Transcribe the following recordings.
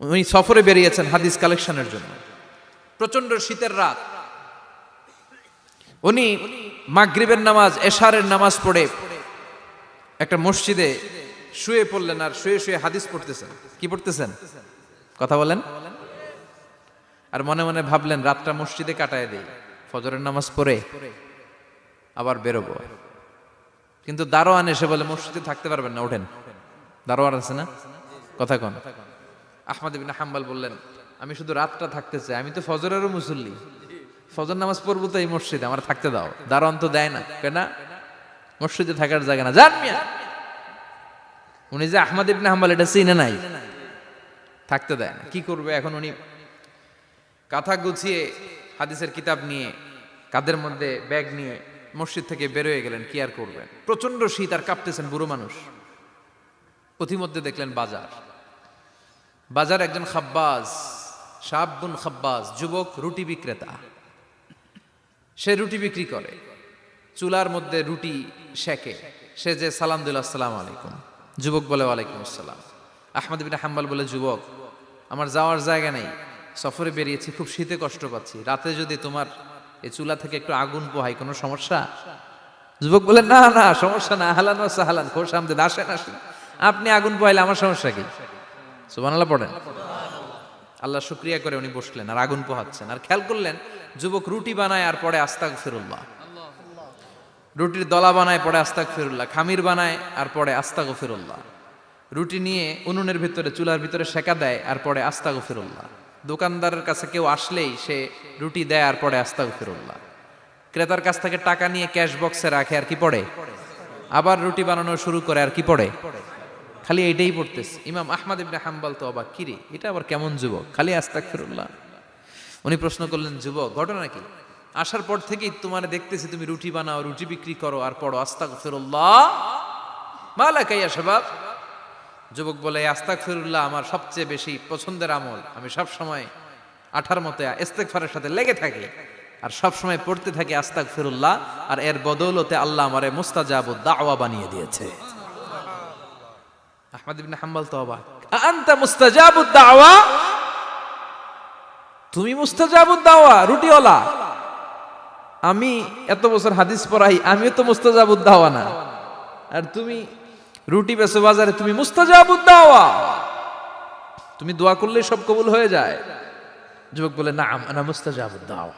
উনি সফরে বেরিয়েছেন হাদিস কালেকশনের জন্য। প্রচন্ড শীতের রাত, উনি মাগরিবের নামাজ, এশারের নামাজ পড়ে একটা মসজিদে শুয়ে পড়লেন, আর শুয়ে শুয়ে হাদিস পড়তেছেন। কি পড়তেছেন? কথা বলেন। আর মনে মনে ভাবলেন রাতটা মসজিদে কাটায় দেই, ফজরের নামাজ পড়ে আবার বেরোবো। কিন্তু দারোয়ান এসে বলে মসজিদে থাকতে পারবেন না, ওঠেন। দারোয়ান আছে না? কথা কন। আহমদ ইবনে হাম্বল বললেন, আমি শুধু রাতটা থাকতে চাই, আমি তো ফজরেরও মুসল্লি, ফজর নামাজ পড়বো তো এই মসজিদে, আমার থাকতে দাও। দারোয়ান তো দেয় না, কেন? মসজিদে থাকার জায়গা না, যান মিয়া। উনি যে আহমদ ইবনে হাম্বল এটা চিনে নাই, থাকতে দেয় না। কি করবে এখন? উনি কাঁথা গুছিয়ে হাদিসের কিতাব নিয়ে কাঁধের মধ্যে ব্যাগ নিয়ে মসজিদ থেকে বেরোয় গেলেন। কি আর করবেন, প্রচন্ড শীত, আর কাঁপতেছেন, বুড়ো মানুষ। পথিমধ্যে দেখলেন বাজার। বাজার একজন খাব্বাজ, শাবুন খাব্বাজ, যুবক রুটি বিক্রেতা। সে রুটি বিক্রি করে, চুলার মধ্যে রুটি সেকে। সে যে সালাম দিল, আসসালামু আলাইকুম। যুবক বলে, ওয়ালাইকুম আসসালাম। আহমদ ইবনে হাম্বল বলে, যুবক, আমার যাওয়ার জায়গা নেই, সফরে বেরিয়েছি, খুব শীতে কষ্ট পাচ্ছি, রাতে যদি তোমার এই চুলা থেকে একটু আগুন পোহাই, কোনো সমস্যা? যুবক বলে, না না, সমস্যা না, আহলান ওয়া সাহলান, খোশ আমদেদ, আসেন আসেন, আপনি আগুন পোহাইলে আমার সমস্যা কি? সুবহানাল্লাহ পড়েন। আল্লাহ শুকরিয়া করে উনি বসলেন আর আগুন পোহাচ্ছেন। আর খেয়াল করলেন যুবক রুটি বানায় আর পড়ে আস্তাগফিরুল্লাহ, রুটির দলা বানায় পড়ে আস্তাগফিরুল্লাহ, খামির বানায় আর পড়ে আস্তাগফিরুল্লাহ, রুটি নিয়ে উনুনের ভিতরে, চুলার ভিতরে সেকা দেয় আর পড়ে আস্তাগফিরুল্লাহ। দোকানদারের কাছে কেউ আসলেই সে রুটি দেয় আর পড়ে আস্তাগফিরুল্লাহ। ক্রেতার কাছ থেকে টাকা নিয়ে ক্যাশ বক্সে রাখে আর কি পড়ে? আবার রুটি বানানো শুরু করে আর কি পড়ে? খালি এইটাই পড়তেছে। ইমাম আহমদ ইবনে হাম্বল তো অবাক, কিরে এটা আবার কেমন যুবক, খালি আস্তাগফিরুল্লাহ। উনি প্রশ্ন করলেন, যুবক, ঘটনা কি? আসার পর থেকেই তোমার দেখতেছি তুমি রুটি বানাও, রুটি বিক্রি করো আর পড়ো আস্তাগফিরুল্লাহ, মালাকা ইয়া শাবাব। যুবক বলে, আস্তাগফিরুল্লাহ আমার সবচেয়ে বেশি পছন্দের আমল, আমি সব সময় আঠার মতো ইস্তেগফারের সাথে লেগে থাকি আর সব সময় পড়তে থাকি আস্তাগফিরুল্লাহ, আর এর বদৌলতে আল্লাহ আমারে মুস্তাজাবুদ দাওয়া বানিয়ে দিয়েছে। আহমদ ইবনে হাম্বল তো অবাক, আনতা মুস্তাজাবুদ দাওয়া, তুমি মুস্তাজাবুদ দাওয়া, রুটিওয়ালা। আমি এত বছর হাদিস পড়াই, আমিও তো মুস্তাজাবুদ দাওয়া না, আর তুমি রুটি বেচো বাজারে, তুমি মুস্তাজাবুদ দাওয়া, তুমি দোয়া করলেই সব কবুল হয়ে যায়। যুবক বলে, নাম আনা মুস্তাজাবুদ দাওয়া,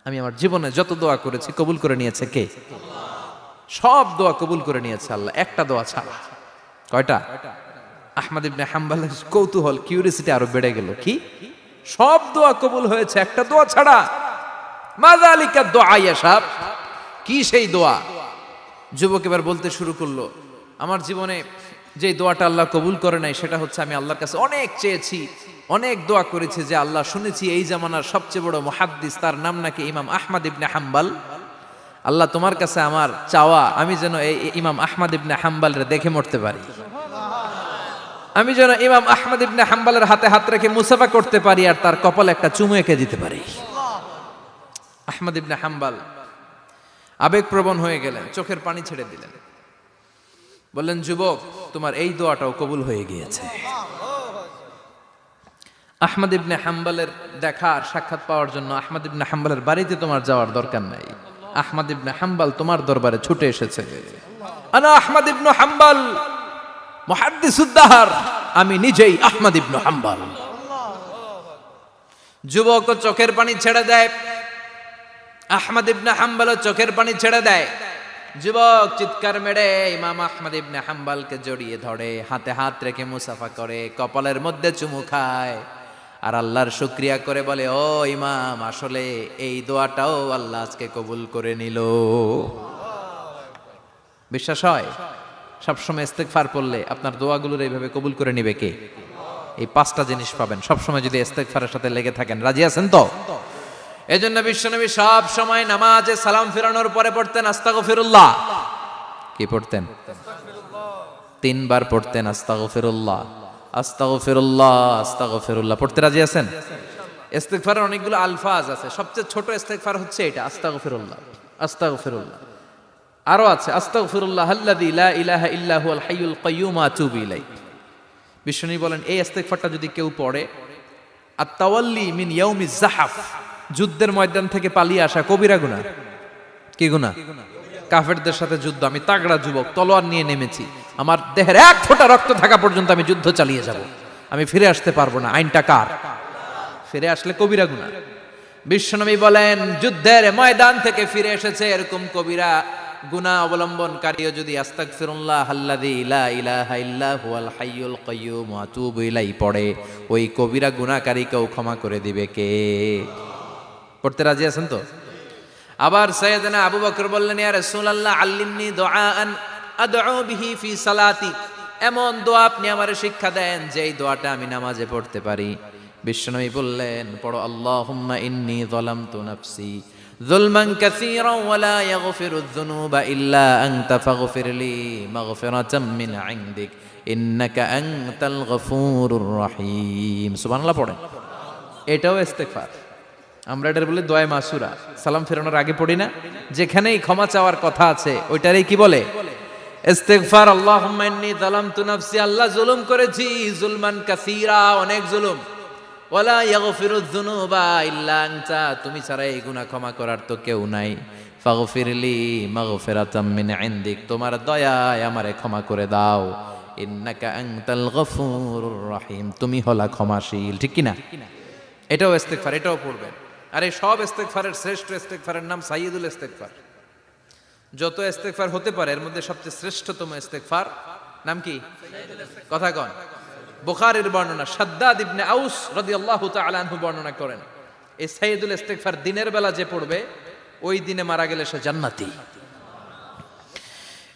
আমি আমার জীবনে যত দোয়া করেছি কবুল করে নিয়েছে কে? সব দোয়া কবুল করে নিয়েছে আল্লাহ, একটা দোয়া ছাড়া। কয়টা? আহমদ ইবনে হাম্বলের কৌতূহল, কিউরিসিটি আরো বেড়ে গেল। কি? সব দোয়া কবুল হয়েছে, একটা দোয়া ছাড়া। মাযালিকা দোয়া ইয়া শাব, কি সেই দোয়া? যুবক এবার বলতে শুরু করলো, আমার জীবনে যে দোয়াটা আল্লাহ কবুল করে নাই সেটা হচ্ছে, আমি আল্লাহর কাছে অনেক চেয়েছি, অনেক দোয়া করেছি যে আল্লাহ, শুনেছি এই জামানার সবচেয়ে বড় মুহাদ্দিস, তার নাম নাকি ইমাম আহমদ ইবনে হাম্বল। আল্লাহ তোমার কাছে আমার চাওয়া, আমি যেন এই ইমাম আহমদ ইবনে হাম্বলের দেখে মরতে পারি, আমি যেন ইমাম আহমদ ইবনে হাম্বলের হাতে হাত রেখে মুসাফা করতে পারি আর তার কপালে একটা চুমু এঁকে দিতে পারি। আহমদ ইবনে হাম্বল আবেগপ্রবণ হয়ে গেলেন, চোখের পানি ছেড়ে দিলেন, বললেন, যুবক, তোমার এই দোয়াটাও কবুল হয়ে গিয়েছে। আহমদ ইবনে হাম্বলের দেখার সাক্ষাৎ পাওয়ার জন্য আহমদ ইবনে হাম্বলের বাড়িতে তোমার যাওয়ার দরকার নাই, আহমদ ইবনে হাম্বল তোমার দরবারে ছুটে এসেছে। আনা আহমদ ইবনে হাম্বল মুহাদ্দিসুদ দাহর, আমি নিজেই আহমদ ইবনে হাম্বল। যুবক চোখের পানি ছেড়ে দেয়, আহমদ ইবনে হাম্বল চোখের পানি ছেড়ে দেয়। যুবক চিৎকার মেরে ইমাম আহমদ ইবনে হাম্বলকে জড়িয়ে ধরে, হাতে হাত রেখে মুসাফা করে, কপালের মধ্যে চুমু খায় আর আল্লাহর শুকরিয়া করে বলে, ও ইমাম, আসলে এই দোয়াটাও আল্লাহ আজকে কবুল করে নিল। বিশ্বাস হয়? সবসময় ইস্তেগফার পড়লে আপনার দোয়াগুলোর এইভাবে কবুল করে নিবে কে? এই পাঁচটা জিনিস পাবেন সবসময় যদি ইস্তেগফারের সাথে লেগে থাকেন। রাজি আছেন তো? এজন্য বিশ্বনবী সব সময় নামাজে সালাম ফিরানোর পরে পড়তেন আস্তাগফিরুল্লাহ। কি পড়তেন? 3 বার পড়তেন আস্তাগফিরুল্লাহ, আস্তাগফিরুল্লাহ, আস্তাগফিরুল্লাহ। পড়তে রাজি আছেন? ইস্তেগফারের অনেকগুলো আলফাজ আছে, সবচেয়ে ছোট ইস্তেগফার হচ্ছে এটা, আস্তাগফিরুল্লাহ, আস্তাগফিরুল্লাহ। আরো আছে, আস্তাগফিরুল্লাহ আল্লাযী লা ইলাহা ইল্লা হুয়াল হাইয়ুল কাইয়্যুম আতুবু ইলাইহি। বিশ্বনবী বলেন এই ইস্তেগফারটা যদি কেউ পড়ে, আত-তাওয়াল্লি মিন ইয়াউমিজ যাহাফ, যুদ্ধের ময়দান থেকে পালিয়ে আসা কবিরা গুনাহ। কি গুনাহ? কাফেরদের সাথে যুদ্ধ, আমি তাগড়া যুবক, তলোয়ার নিয়ে নেমেছি, আমার দেহের এক ফোঁটা রক্ত থাকা পর্যন্ত আমি যুদ্ধ চালিয়ে যাব, আমি ফিরে আসতে পারবো না, আইনটা কার? ফিরে আসলে কবিরা গুনাহ। বিশ্বনবী বলেন যুদ্ধের ময়দান থেকে ফিরে এসেছে এরকম কবিরা গুনাহ অবলম্বনকারীও যদি আস্তাগফিরুল্লাহ আল্লাযী লা ইলাহা ইল্লা হুয়াল হাইয়ুল কাইয়্যুম ওয়া আতুবু ইলাইহি পড়ে, ওই কবিরা গুনাহকারীকেও ক্ষমা করে দিবে কে? পড়তে রাজি আছেন তো? আবার সাইয়েদনা আবু বকর বললেন, ইয়া রাসূলুল্লাহ আল্লিমনি দুআআন আদউ বিহি ফি সালাতি, এমন দোয়া আপনি আমারে শিক্ষা দেন যেই দোয়াটা আমি নামাজে পড়তে পারি। বিশ্বনবী বললেন, পড়ো আল্লাহুম্মা ইন্নী যালামতু নাফসি যুলমান কাসীরান ওয়া লা ইয়াগফিরুয যুনুবা ইল্লা আনতা ফাগফিরলি মাগফিরাতাম মিন ইনদিক ইন্নাকা আনতাল গফুরুর রহিম। সুবহানাল্লাহ পড়েন। এটাও ইস্তেগফার। আমরা এটার বলে দোয়া মাসুরা, সালাম ফেরানোর আগে পড়ি না? যেখানেই ক্ষমা চাওয়ার কথা আছে ওইটারই কি বলে? ইস্তেগফার। আল্লাহুম্মা ইন্নী যালামতু নাফসি, আল্লাহ জুলুম করেছি, যুলমান কাসীরা, অনেক জুলুম, ওয়ালা ইয়াগফিরুয যুনুবা ইল্লা আনতা, তুমি ছাড়া এই গুনাহ ক্ষমা করার তো কেউ নাই, ফাগফিরলি মাগফিরাতাম মিন ইনদিক, তোমার দয়ায় আমারে ক্ষমা করে দাও, ইন্নাকা আনতাল গফুরুর রহিম, তুমি হলা ক্ষমাশীল। ঠিক কি না? এটাও ইস্তেগফার, এটাও পড়বেন। আর এই সব ইস্তেগফারের শ্রেষ্ঠ ইস্তেগফারের নাম সাইয়্যিদুল ইস্তেগফার। যত ইস্তেগফার হতে পারে এর মধ্যে সবচেয়ে শ্রেষ্ঠতম ইস্তেগফার নাম কি? কথা কন। বুখারীর বর্ণনা, শাদ্দাদ ইবনে আউস রাদিয়াল্লাহু তাআলা আনহু বর্ণনা করেন, এই সাইয়্যিদুল ইস্তেগফার দিনের বেলা যে পড়বে ওই দিনে মারা গেলে সে জান্নাতি।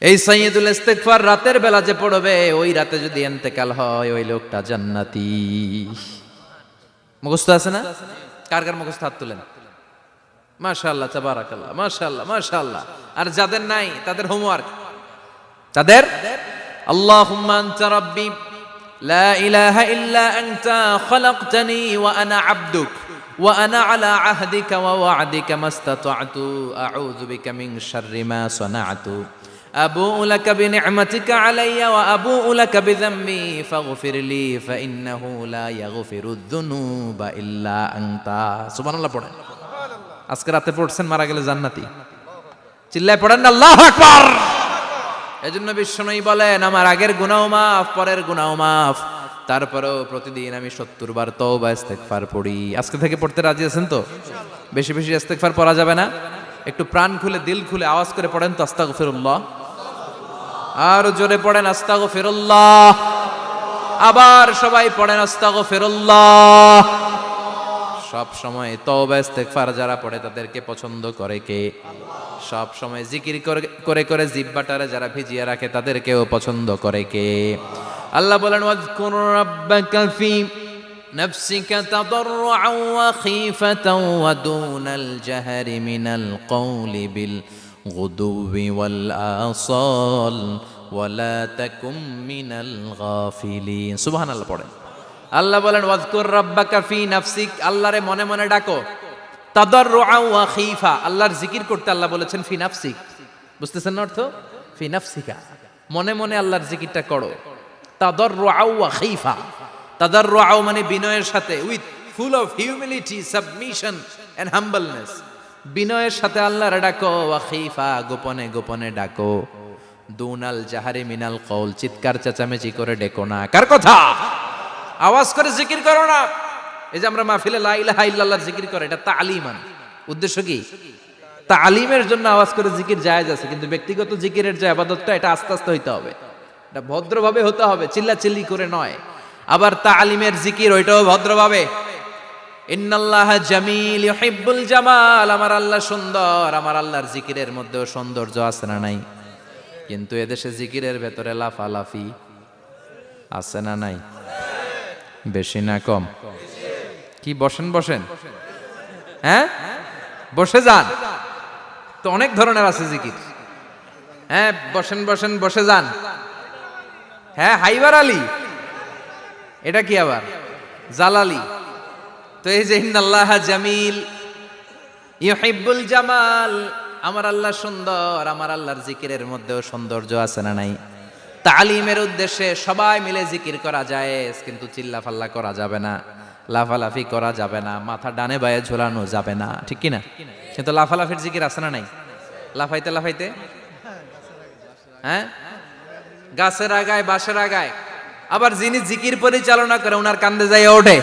এই সাইয়্যিদুল ইস্তেগফার রাতের বেলা যে পড়বে ওই রাতে যদি ইন্তেকাল হয় ওই লোকটা জান্নাতি। মুখস্থ আছে না? কার কার মুখস্থ হাত তুলেন। মাশাআল্লাহ, তাবারাকাল্লাহ, মাশাআল্লাহ, মাশাআল্লাহ। আর যাদের নাই তাদের হোমওয়ার্ক, তাদের আল্লাহুম্মা আনতা রাব্বি লা ইলাহা ইল্লা আনতা খালাকতানি ওয়া আনা আবদুক ওয়া আনা আলা আহদিকা ওয়া ওয়া'দিকা মাস্তাতা'তু আউযু বিকা মিন শাররি মা সানা'তু আবুউ লাকা বিনি'মাতিকা আলাইয়া ওয়া আবুউ লাকা বিযামবি ফাগফিরলি ফাইন্নাহু লা ইয়াগফিরুয যুনুবা ইল্লা আনতা। সুবহানাল্লাহ পড়েন। আজকে রাতে পড়ছেন, মারা গেলে জান্নাতি। চিল্লায় পড়েন না আল্লাহু আকবার। এজন্য বিশ্বনবী বলেন আমার আগের গুনাহ মাফ, পরের গুনাহ মাফ, তারপরেও প্রতিদিন আমি 70 বার তওবা ইস্তেগফার পড়ি। আজকে থেকে পড়তে রাজি আছেন তো? বেশি বেশি ইস্তেগফার পড়া যাবে না? একটু প্রাণ খুলে দিল খুলে আওয়াজ করে পড়েন তো আস্তাগফিরুল্লাহ। আর জোরে পড়েন আস্তাগফিরুল্লাহ। আবার সবাই পড়েন আস্তাগফিরুল্লাহ। সব সময় তওবা ইস্তেগফার যারা পড়ে তাদেরকে পছন্দ করে কে? সব সময় জিকির করে করে জিহ্বাটারে যারা ভিজিয়ে রাখে তাদেরকেও পছন্দ করে কে? আল্লাহ বলেন ওয়াজকুর রাব্বাকা ফি নাফসিকা তাদাররুআন ওয়া খীফাতান ওয়া দুনাল জাহরি মিনাল কওলি বিল গুদুবি ওয়াল আসাল ওয়া লা তাকুম মিনাল গাফিলিন। সুবহানাল্লাহ পড়েন। আল্লাহ বলেন ওয়াজকুর রাব্বাকা ফি নাফসিক, আল্লাহরে মনে মনে ডাকো, তাদাররুআন ওয়া খীফা, আল্লাহর জিকির করতে আল্লাহ বলেছেন ফি নাফসিক। বুঝতেছেন না অর্থ? ফি নাফসিকা, মনে মনে আল্লাহর জিকিরটা করো। তাদাররুআন ওয়া খীফা, তাদাররুআ মানে বিনয়ের সাথে, with full of humility, submission and humbleness, বিনয়ের সাথে আল্লাহর ডাকো। ওয়া খীফা, গোপনে গোপনে ডাকো। দুনাল জাহারি মিনাল কওল, চিৎকার চেঁচামেচি করে ডেকো না। কার কথা? আওয়াজ করে জিকির করো না। এই যে আমরা মাহফিলে লা ইলাহা ইল্লাল্লাহর জিকির করে, এটা তালিমান। উদ্দেশ্য কি? তালিমের জন্য আওয়াজ করে জিকির জায়েজ আছে, কিন্তু ব্যক্তিগত জিকিরের যে ইবাদতটা এটা আস্তে আস্তে হইতে হবে, এটা ভদ্রভাবে হতে হবে, চিল্লাচিল্লি করে নয়। আবার তালিমের জিকির ওইটাও ভদ্রভাবে। ইন্নাল্লাহা জামিল ইউহিব্বুল জামাল, আমার আল্লাহ সুন্দর, আমার আল্লাহর জিকিরের মধ্যেও সৌন্দর্য আছে না নাই? কিন্তু এদেশে জিকিরের ভেতরে লাফালাফি আছে না নাই? বেশি না কম? কি বসেন বসেন, হ্যাঁ বসে যান তো, অনেক ধরনের আছে জিকির। হ্যাঁ বসেন বসেন, বসে যান। হ্যাঁ হাইবার আলী, এটা কি আবার জালালি? তো এই যে ইন্নাল্লাহা জামিল ইউহিব্বুল জামাল, আমার আল্লাহ সুন্দর, আমার আল্লাহর জিকিরের মধ্যেও সৌন্দর্য আছে না নাই? তালিমের উদ্দেশ্যে সবাই মিলে জিকির করা যায়, কিন্তু চিল্লাফাল্লা করা যাবে না, লাফালাফি করা যাবে না, মাথা ডানে বায়ে ঝোলানো যাবে না, ঠিক কিনা? কিন্তু লাফালাফির জিকির আছে না নাই? লাফাইতে লাফাইতে, হ্যাঁ, গাছের আগায় বাঁশের আগায়, আবার যিনি জিকির পরিচালনা করে ওনার কান্দে যাই ওঠে,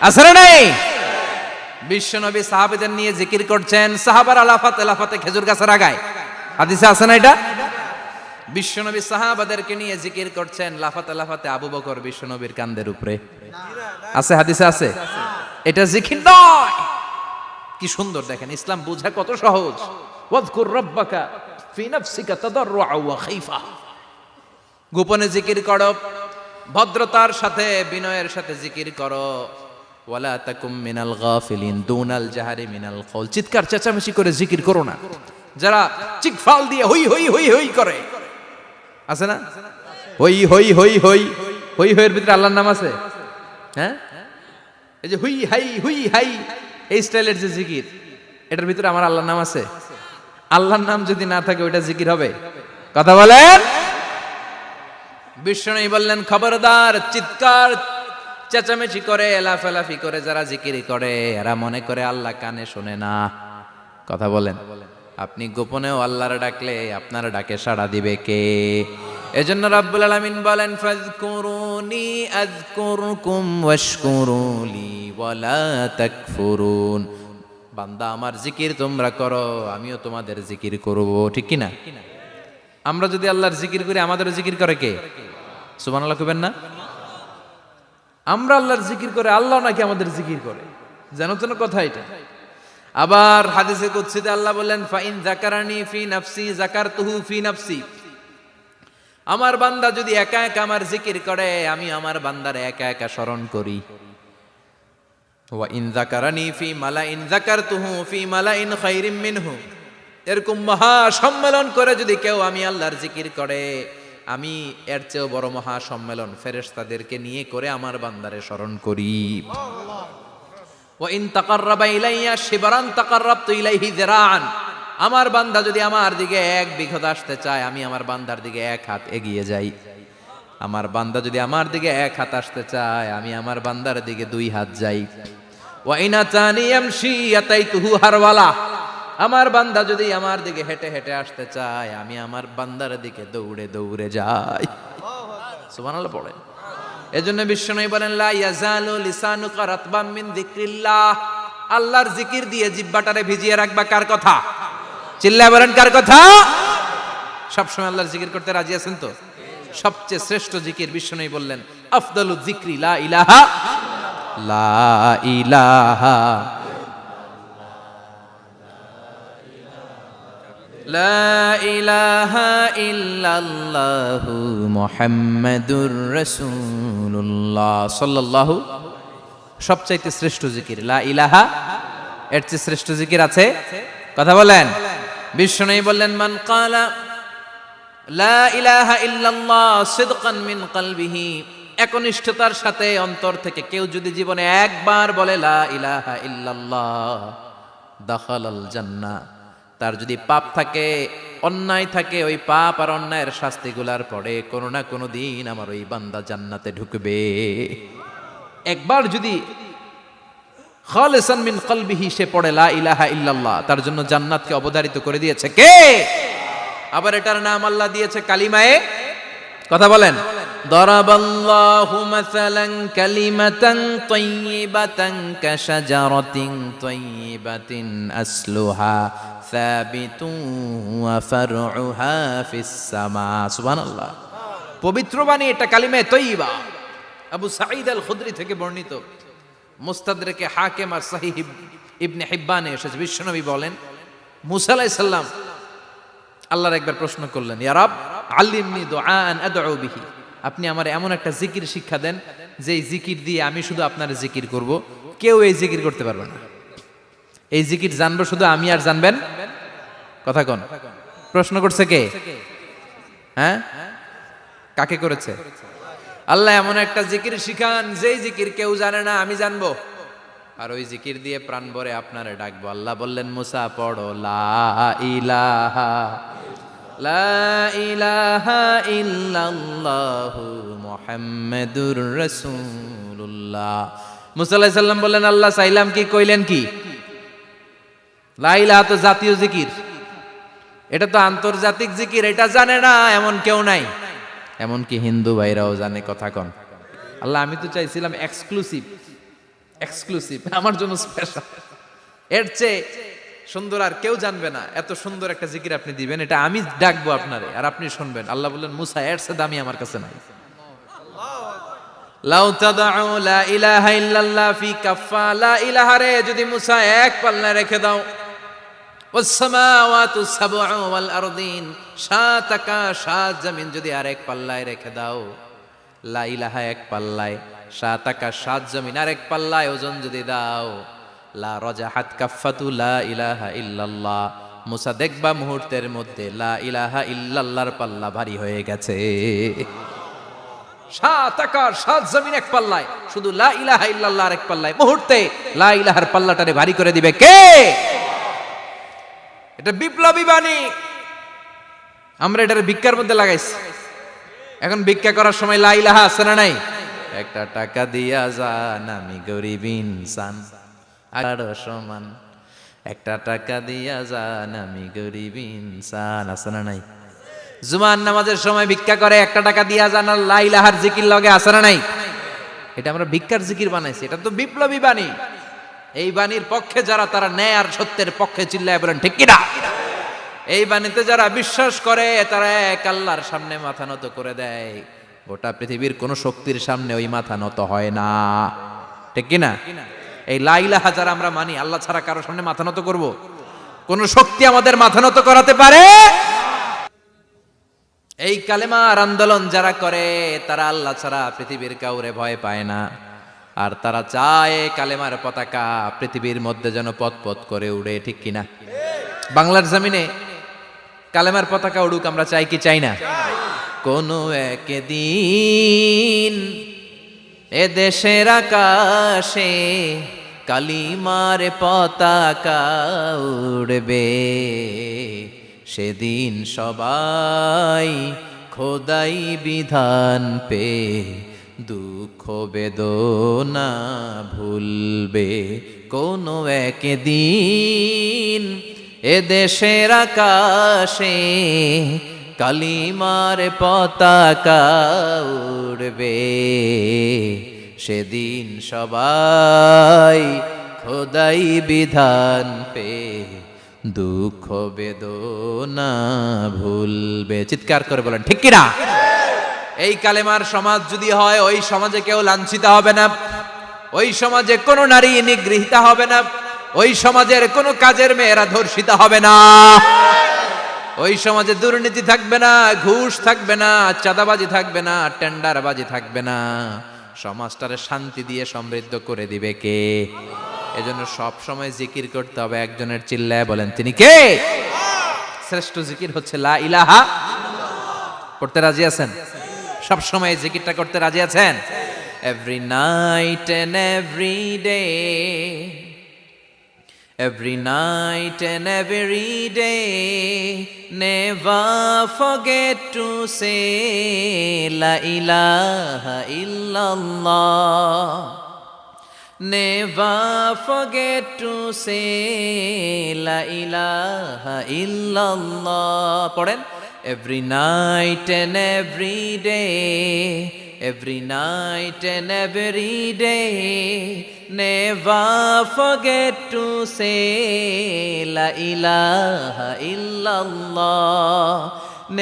আছে না নাই? বিশ্বনবী সাহাবীদের নিয়ে জিকির করছেন, সাহাবারা লাফাতে লাফাতে খেজুর গাছের আগায়, হাদিসে আছে না এটা? বিশ্বনবী সাহাবাদেরকে নিয়ে জিকির করছেন, লাফাতে লাফাতে আবু বকর বিশ্বনবীর কান্দের উপরে, আছে হাদিসে আছে। এটা জিকির নয়। কি সুন্দর দেখেন, ইসলাম বোঝা কত সহজ। ওয়াজকুর রাব্বাকা ফি নাফসিকা তাদাররুআ ওয়া খাইফা, গোপনে জিকির করো, ভদ্রতার সাথে বিনয়ের সাথে জিকির করো। ওয়ালা তাকুম মিনাল গাফিলিন দুনাল জাহারি মিনাল কওল, চিৎকার চেঁচামেচি করে জিকির করো না। যারা চিকফাল দিয়ে হই হই হই হই করে, আছে না? হই হই হই হই হই হইয়ের ভিতরে আল্লাহর নাম আছে, হ্যাঁ? এই যে হুই হাই হুই হাই এই স্টাইলের যে জিকির, এটার ভিতরে আমার আল্লাহর নাম আছে? আল্লাহর নাম যদি না থাকে ওইটা জিকির হবে? কথা বলেন। বিষ্ণু বললেন, খবরদার, চিৎকার চেঁচামেচি করে লাফালাফি করে যারা জিকির করে এরা মনে করে আল্লাহ কানে শোনে না। কথা বলেন। আপনি গোপনেও আল্লাহর ডাকলে আপনার ডাকে সাড়া দিবে কে? এজন্য রাব্বুল আলামিন বলেন, ফাযকুরুনি আযকুরকুম ওয়াশকুরুলি ওয়ালা তাকফুরুন। বান্দা আমার জিকির তোমরা করো, আমিও তোমাদের জিকির করব, ঠিক কি না? আমরা যদি আল্লাহর জিকির করি আমাদের জিকির করে কে? সুবহানাল্লাহ কইবেন না? আমরা আল্লাহর জিকির করে, আল্লাহ নাকি আমাদের জিকির করে, জানো তো না কথা এটা। আবার হাদিসে কুদসিতে আল্লাহ বলেন, ফাইন যাকারানি ফি নাফসি যাকারতুহু ফি নাফসি। আমার বান্দা যদি একা একা আমার জিকির করে, আমি আমার বান্দারে একা একা স্মরণ করি। ওয়া ইন যাকারানি ফি মালাইন যাকারতুহু ফি মালাইন খায়রিম মিনহু। এরকম মহা সম্মেলন করে যদি কেউ আমি আল্লাহর জিকির করে, আমি এর চেয়েও বড় মহা সম্মেলন ফেরেশতাদেরকে নিয়ে করে আমার বান্দারে স্মরণ করি। ওয়া ইন তাকাররাবা ইলাইয়া শিবরান তাকাররাবতু ইলাইহি যিরাআন। আমার বান্দা যদি আমার দিকে এক বিঘত আসতে চায়, আমি আমার বান্দার দিকে এক হাত এগিয়ে যাই। আমার বান্দা যদি আমার দিকে এক হাত আসতে চায়, আমি আমার বান্দার দিকে দুই হাত যাই। ওয়া ইন আতানি ইয়ামশি আতাইতুহু হারওয়ালা। আমার বান্দা যদি আমার দিকে হেঁটে হেঁটে আসতে চায়, আমি আমার বান্দার দিকে দৌড়ে দৌড়ে যাই। সুবহানাল্লাহ পড়ে। এজন্য বিশ্বনবী বলেন, লা ইয়াজালু লিসানুকা রাতবাম মিন যিকরিল্লাহ। আল্লাহর জিকির দিয়ে জিহ্বাটারে ভিজিয়ে রাখবা। কার কথা? চিল্লায় বলেন, কার কথা? সবসময় আল্লাহর জিকির করতে রাজি আছেন তো? সবচেয়ে শ্রেষ্ঠ জিকির বিশ্বনবী বললেন, আফদালু যিকরি লা ইলাহা লা ইলাহা লা ইলাহা ইল্লাল্লাহু মুহাম্মাদুর রাসূলুল্লাহ সাল্লাল্লাহু। সবচাইতে শ্রেষ্ঠ জিকির লা ইলাহা, এর চেয়ে শ্রেষ্ঠ জিকির আছে? কথা বলেন। বিশ্বনবী বললেন, মান ক্বালা লা ইলাহা ইল্লাল্লাহ সিদকান মিন কলবিহি, একনিষ্ঠতার সাথে অন্তর থেকে কেউ যদি জীবনে একবার বলে লা ইলাহা ইল্লাল্লাহ, দাখালাল জান্নাহ। তার যদি পাপ থাকে, অন্যায় থাকে, ওই পাপ আর অন্যায়ের শাস্তিগুলার পরে কোনো না কোনো দিন আমার ওই বান্দা জান্নাতে ঢুকবে। একবার যদি খালিসান মিন কলবিহি সে পড়ে লা ইলাহা ইল্লাল্লাহ, তার জন্য জান্নাতকে অবধারিত করে দিয়েছে কে? আবার এটার নাম আল্লাহ দিয়েছে কালিমায়ে। কথা বলেন। দরাবাল্লাহু মাসালান কালিমাতান তাইয়িবাতান কাশাজারাতিন তাইয়িবাতিন আসলুহা সাবিতুন ওয়া ফারউহা ফিস সামা। সুবহানাল্লাহ। পবিত্র বাণী এটা কালিমায়ে তাইয়িবা। আবু সাঈদ আল খুদরি থেকে বর্ণিত, মুস্তাদরেকে হাকিম আর সহিহ ইবনে হিব্বানে এসেছে। বিশ্বনবী বলেন, মুসা আলাইহিস সালাম আল্লাহর একবার প্রশ্ন করলেন, ইয়া রাব আল্লিমনি দুআআন আদউ বিহি, আপনি আমার এমন একটা জিকির শিক্ষা দেন যে এই জিকির দিয়ে আমি শুধু আপনার জিকির করব, কেউ এই জিকির করতে পারবে না। এই জিকির জানবো শুধু আমি আর জানবেন। কথা কোন? প্রশ্ন করছে কে? হ্যাঁ, কাকে করেছে? আল্লাহ এমন একটা জিকির শিখান যেই জিকির কেউ জানে না, আমি জানবো, আর ওই জিকির দিয়ে প্রাণ ভরে আপনারে ডাকবো। আল্লাহ বললেন, মুসা পড়ো লা ইলাহা লা ইলাহা ইল্লাল্লাহু মুহাম্মাদুর রাসূলুল্লাহ। মুসা আলাইহিস সালাম বললেন, আল্লাহ চাইলাম কি, কইলেন কি? লা ইলাহা তো জাতীয় জিকির, এটা তো আন্তর্জাতিক জিকির, এটা জানে না এমন কেউ নাই। এমনকি হিন্দু ভাইরাও জানে। কথা কন। আল্লাহ, আমি তো চাইছিলাম এক্সক্লুসিভ, আমার জন্য স্পেশাল, এর চেয়ে সুন্দর আর কেউ জানবে না, এত সুন্দর একটা জিকির আপনি দিবেন, এটা আমি ডাকবো আপনারে আর আপনি শুনবেন। আল্লাহ বললেন, মুসা, এর চেয়ে দামি আমার কাছে নাই। লাউ তাদউ লা ইলাহা ইল্লাল্লাহ ফি কাফা, লা ইলাহা রে যদি মুসা এক পাল্লায় রেখে দাও, ওয়াস সামাওয়াতু সাবউ ওয়াল আরদিন, সাত আকাশ সাত জমিন যদি আরেক পাল্লায় রেখে দাও, লা ইলাহা এক পাল্লায়, সাত আকাশ সাত জমিন আরেক পাল্লায় ওজন যদি দাও, লা রাজাহাত কাফাতু লা ইলাহা ইল্লাল্লাহ, মুসা দেখবা মুহূর্তের মধ্যে লা ইলাহা ইল্লাল্লাহর পাল্লা ভারী হয়ে গেছে। সাত আকাশ সাত জমিন এক পাল্লায়, শুধু লা ইলাহা ইল্লাল্লাহ এক পাল্লায়, মুহূর্তে লা ইলাহার পাল্লাটারে ভারী করে দিবে কে? এটা বিপ্লবী বাণী। আমরা এটার ভিক্ষার মধ্যে লাগাইছি। এখন ভিক্ষা করার সময় লা ইলাহা আছে না নাই? একটা টাকা দিয়া যান, আমি গরিব ইনসান আর সমান, একটা টাকা দিয়া যান, আমি গরিব ইনসান, আছে না নাই? জুমার নামাজের সময় ভিক্ষা করে, একটা টাকা দিয়া যান, আর লা ইলাহার জিকির লগে, আছে না নাই? এটা আমরা ভিক্ষার জিকির বানাইছি, এটা তো বিপ্লবী বাণী। এই বাণীর পক্ষে যারা, তারা ন্যায় আর সত্যের পক্ষে চিল্লায় বলেন ঠিক কিনা? এই বাণীতে যারা বিশ্বাস করে, তারা এক আল্লাহর সামনে মাথা নত করে দেয়। গোটা পৃথিবীর কোন শক্তির সামনে ওই মাথা নত হয় না, ঠিক কিনা? এই লা ইলাহা যারা আমরা মানি, আল্লাহ ছাড়া কারো সামনে মাথা নত করব? কোন শক্তি আমাদের মাথা নত করাতে পারে? এই কালেমার আন্দোলন যারা করে, তারা আল্লাহ ছাড়া পৃথিবীর কাউরে ভয় পায় না। আর তারা চায় কালেমার পতাকা পৃথিবীর মধ্যে যেন পথ পথ করে উড়ে, ঠিক কিনা? বাংলার জমিনে কালেমার পতাকা উড়ুক, আমরা চাই কি চাই না? কোনো একদিন এ দেশের আকাশে কালিমার পতাকা উড়বে, সেদিন সবাই খোদাই বিধান পে দুঃখ বেদনা ভুলবে। কোনো একদিন এ দেশের আকাশে কালিমার পতাকা উড়বে, সেদিন সবাই খোদাই বিধান পে দুঃখ বেদনা ভুলবে। চিৎকার করে বলেন ঠিক কিনা? এই কালেমার সমাজ যদি হয়, ওই সমাজে কেউ লাঞ্ছিত হবে না, ওই সমাজে কোনো নারী নিগৃহীতা হবে না, ওই সমাজের কোনো কাজের মেয়েরা ধর্ষিত হবে না, ওই সমাজে দুর্নীতি থাকবে না, ঘুষ থাকবে না, চাঁদাবাজি থাকবে না, টেন্ডারবাজি থাকবে না। সমাজটারে শান্তি দিয়ে সমৃদ্ধ করে দিবে কে? এজন্য সব সময় জিকির করতে হবে একজনের, চিল্লায় বলেন তিনি কে? শ্রেষ্ঠ জিকির হচ্ছে লা ইলাহা। পড়তে রাজি আছেন? সব সময় জিকিরটা করতে রাজি আছেন? Every night and every day, every night and every day, never forget to say la ilaha illallah, never forget to say la ilaha illallah. পড়েন, every night and every day, every night and every day, never forget to say la ilaha illallah,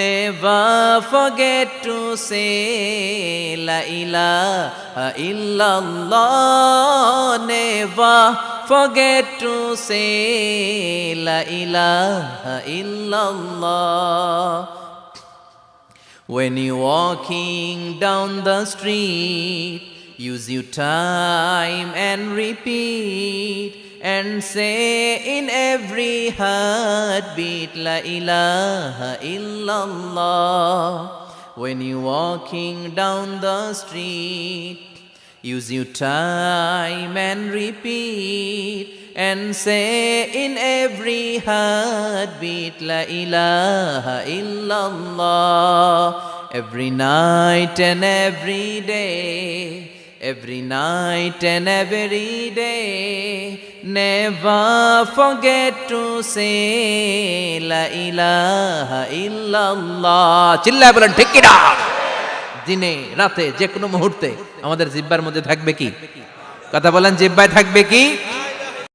never forget to say la ilaha illallah, never forget to say la ilaha illallah. When you're walking down the street, use your time and repeat, and say in every heartbeat la ilaha illallah. When you're walking down the street, use your time and repeat, and say in every heartbeat La ilaha illallah. Every night and every day, every night and every day, never forget to say La ilaha illallah. চিল্লায় বলেন ঠিক কিনা? দিনে রাতে যে কোনো মুহূর্তে আমাদের জিহ্বার মধ্যে থাকবে কি? কথা বলেন, জিহ্বায় থাকবে কি?